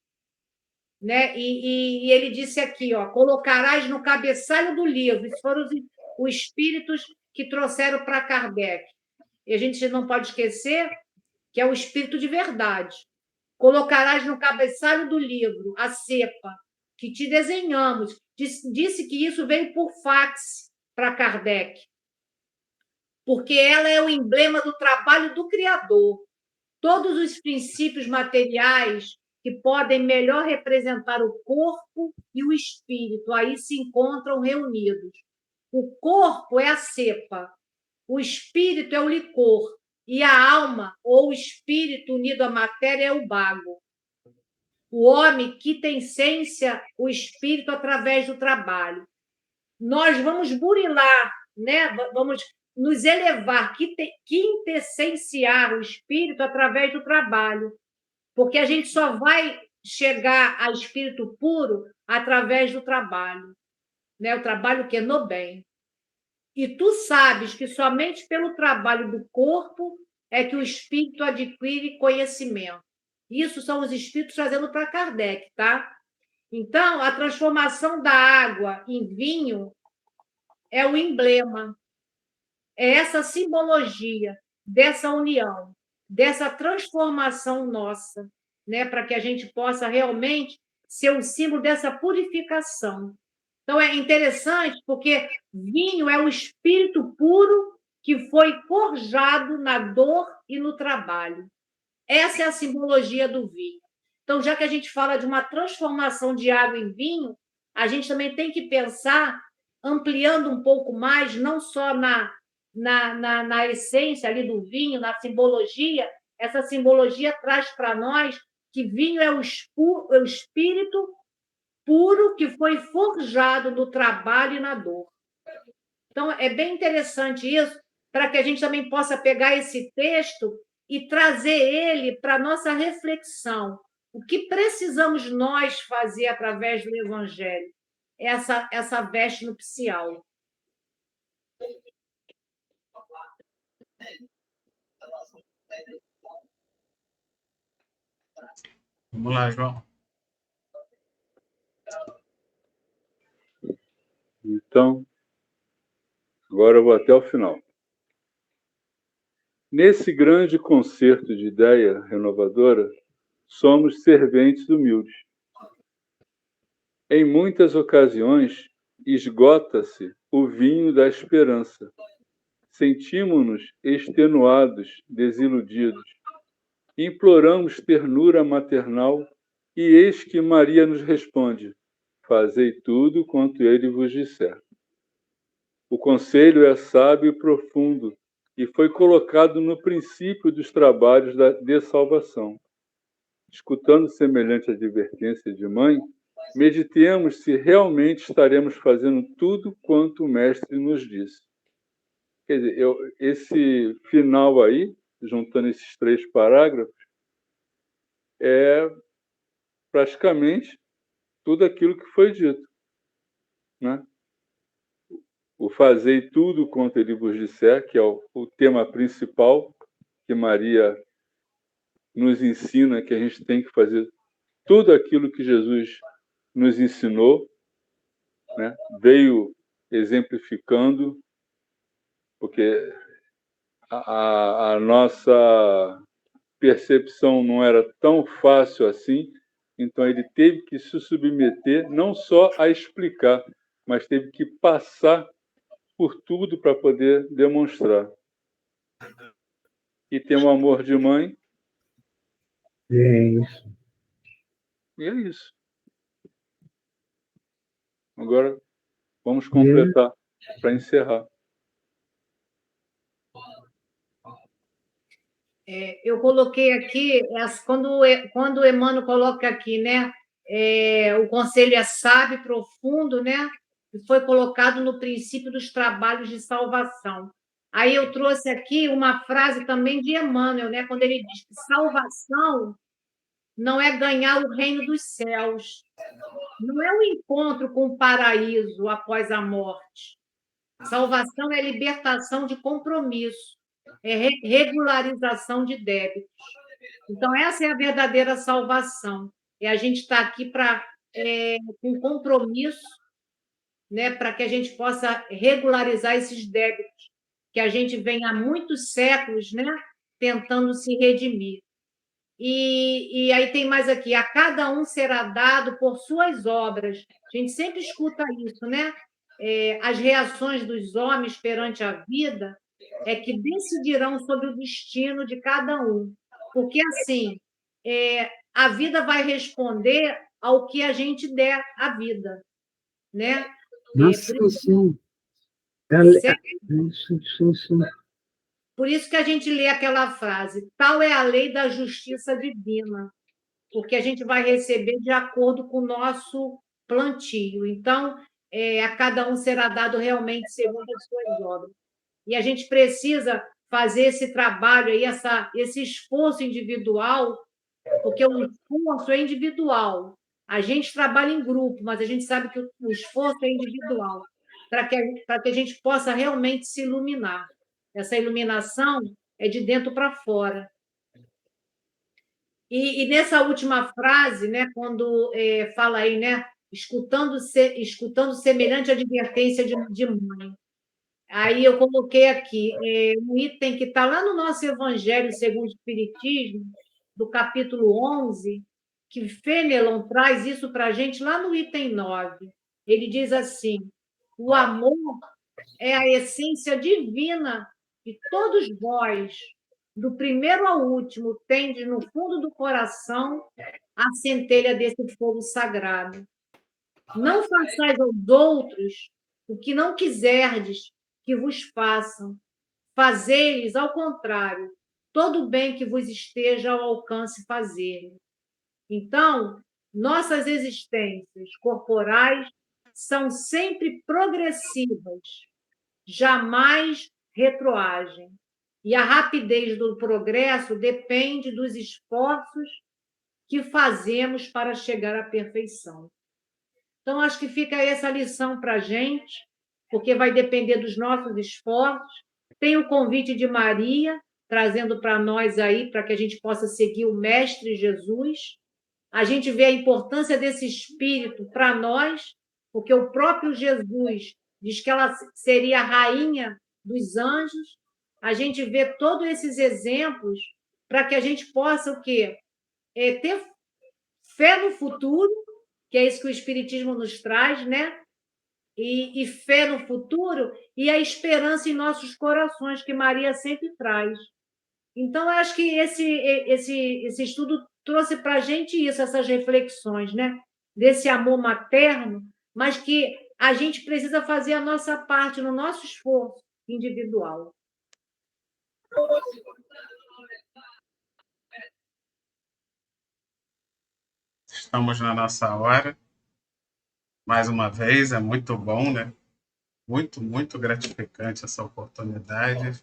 Né? E ele disse aqui, ó, colocarás no cabeçalho do livro, esses foram os espíritos que trouxeram para Kardec. E a gente não pode esquecer que é o espírito de verdade. Colocarás no cabeçalho do livro a cepa que te desenhamos. Disse que isso veio por fax para Kardec, porque ela é o emblema do trabalho do Criador. Todos os princípios materiais que podem melhor representar o corpo e o espírito aí se encontram reunidos. O corpo é a cepa, o espírito é o licor, e a alma, ou o espírito unido à matéria, é o bago. O homem quita em essência o espírito através do trabalho. Nós vamos burilar, né? Vamos nos elevar, quintessenciar o espírito através do trabalho, porque a gente só vai chegar a espírito puro através do trabalho, né? O trabalho que é no bem. E tu sabes que somente pelo trabalho do corpo é que o espírito adquire conhecimento. Isso são os espíritos trazendo para Kardec, tá? Então, a transformação da água em vinho é o emblema, é essa simbologia dessa união, dessa transformação nossa, né, para que a gente possa realmente ser um símbolo dessa purificação. Então, é interessante porque vinho é o espírito puro que foi forjado na dor e no trabalho. Essa é a simbologia do vinho. Então, já que a gente fala de uma transformação de água em vinho, a gente também tem que pensar, ampliando um pouco mais, não só na essência ali do vinho, na simbologia, essa simbologia traz para nós que vinho é o espírito puro que foi forjado no trabalho e na dor. Então, é bem interessante isso, para que a gente também possa pegar esse texto e trazer ele para a nossa reflexão. O que precisamos nós fazer através do Evangelho? Essa veste nupcial.
Vamos lá, João.
Então, agora eu vou até o final. Nesse grande concerto de ideia renovadora, somos serventes humildes. Em muitas ocasiões, esgota-se o vinho da esperança. Sentimos-nos extenuados, desiludidos. Imploramos ternura maternal e eis que Maria nos responde: fazei tudo quanto ele vos disser. O conselho é sábio e profundo e foi colocado no princípio dos trabalhos de salvação. Escutando semelhante advertência de mãe, meditemos se realmente estaremos fazendo tudo quanto o Mestre nos disse. Quer dizer, esse final aí, juntando esses 3 parágrafos, é praticamente tudo aquilo que foi dito, né? O fazei tudo quanto ele vos disser, que é o tema principal que Maria nos ensina, que a gente tem que fazer tudo aquilo que Jesus nos ensinou, né? Veio exemplificando, porque a nossa percepção não era tão fácil assim, então ele teve que se submeter não só a explicar, mas teve que passar por tudo para poder demonstrar. E tem um amor de mãe.
É isso.
E é isso. Agora vamos completar para encerrar.
Eu coloquei aqui, quando o Emmanuel coloca aqui, né? O conselho é sábio e profundo, né? E foi colocado no princípio dos trabalhos de salvação. Aí eu trouxe aqui uma frase também de Emmanuel, né? Quando ele diz que salvação não é ganhar o reino dos céus, não é o encontro com o paraíso após a morte. Salvação é libertação de compromisso, é regularização de débitos. Então, essa é a verdadeira salvação. É a gente estar aqui com compromisso, né, para que a gente possa regularizar esses débitos, que a gente vem há muitos séculos, né, tentando se redimir. E aí tem mais aqui: a cada um será dado por suas obras. A gente sempre escuta isso, né? As reações dos homens perante a vida é que decidirão sobre o destino de cada um. Porque, assim, a vida vai responder ao que a gente der à vida, né?
Sim, sim. Sim.
Por isso que a gente lê aquela frase: tal é a lei da justiça divina, porque a gente vai receber de acordo com o nosso plantio. Então, a cada um será dado realmente segundo as suas obras. E a gente precisa fazer esse trabalho aí, esse esforço individual, porque o esforço é individual. A gente trabalha em grupo, mas a gente sabe que o esforço é individual, para que a gente possa realmente se iluminar. Essa iluminação é de dentro para fora. E nessa última frase, né, quando fala aí, né, escutando semelhante advertência de mãe. Aí eu coloquei aqui um item que está lá no nosso Evangelho segundo o Espiritismo, do capítulo 11, que Fenelon traz isso para a gente lá no item 9. Ele diz assim: o amor é a essência divina e todos vós, do primeiro ao último, tendes no fundo do coração a centelha desse fogo sagrado. Não façais aos outros o que não quiserdes que vos façam. Fazei-lhes, ao contrário, todo o bem que vos esteja ao alcance fazer. Então, nossas existências corporais são sempre progressivas, jamais retroagem. E a rapidez do progresso depende dos esforços que fazemos para chegar à perfeição. Então, acho que fica essa lição para a gente, porque vai depender dos nossos esforços. Tem o convite de Maria, trazendo para nós aí, para que a gente possa seguir o Mestre Jesus. A gente vê a importância desse espírito para nós, porque o próprio Jesus diz que ela seria a rainha dos anjos. A gente vê todos esses exemplos para que a gente possa o quê? Ter fé no futuro, que é isso que o Espiritismo nos traz, né? E fé no futuro e a esperança em nossos corações, que Maria sempre traz. Então, eu acho que esse estudo trouxe para a gente isso, essas reflexões, né? Desse amor materno, mas que a gente precisa fazer a nossa parte no nosso esforço individual.
Estamos na nossa hora. Mais uma vez, é muito bom, né? Muito, muito gratificante essa oportunidade.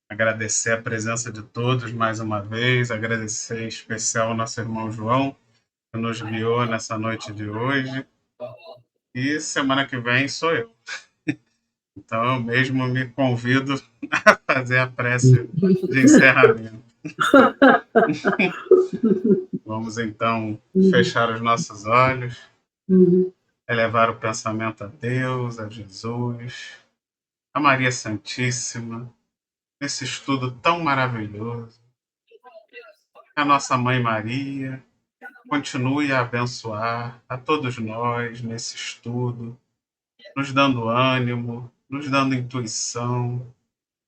Agradecer a presença de todos mais uma vez, agradecer em especial ao nosso irmão João, que nos guiou nessa noite de hoje. E semana que vem sou eu. Então eu mesmo me convido a fazer a prece de encerramento. Vamos então fechar os nossos olhos, elevar o pensamento a Deus, a Jesus, a Maria Santíssima, nesse estudo tão maravilhoso. A nossa Mãe Maria continue a abençoar a todos nós nesse estudo, nos dando ânimo, nos dando intuição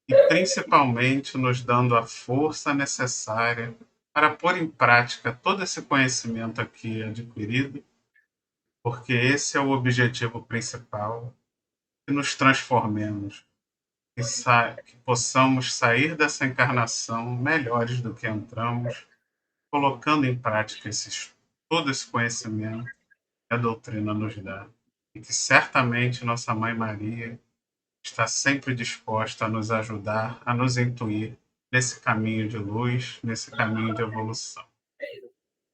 e principalmente nos dando a força necessária para pôr em prática todo esse conhecimento aqui adquirido, porque esse é o objetivo principal, que nos transformemos, que possamos sair dessa encarnação melhores do que entramos, colocando em prática todo esse conhecimento que a doutrina nos dá. E que certamente nossa Mãe Maria está sempre disposta a nos ajudar, a nos intuir nesse caminho de luz, nesse caminho de evolução.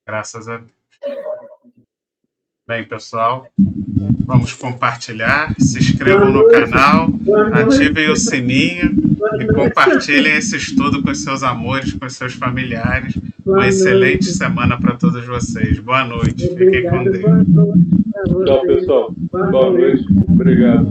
Graças a Deus. Bem, pessoal, vamos compartilhar, se inscrevam no canal, ativem o sininho e compartilhem esse estudo com seus amores, com seus familiares. Uma excelente semana para todos vocês. Boa noite. Fiquem com Deus.
Tchau, pessoal. Boa noite. Obrigado.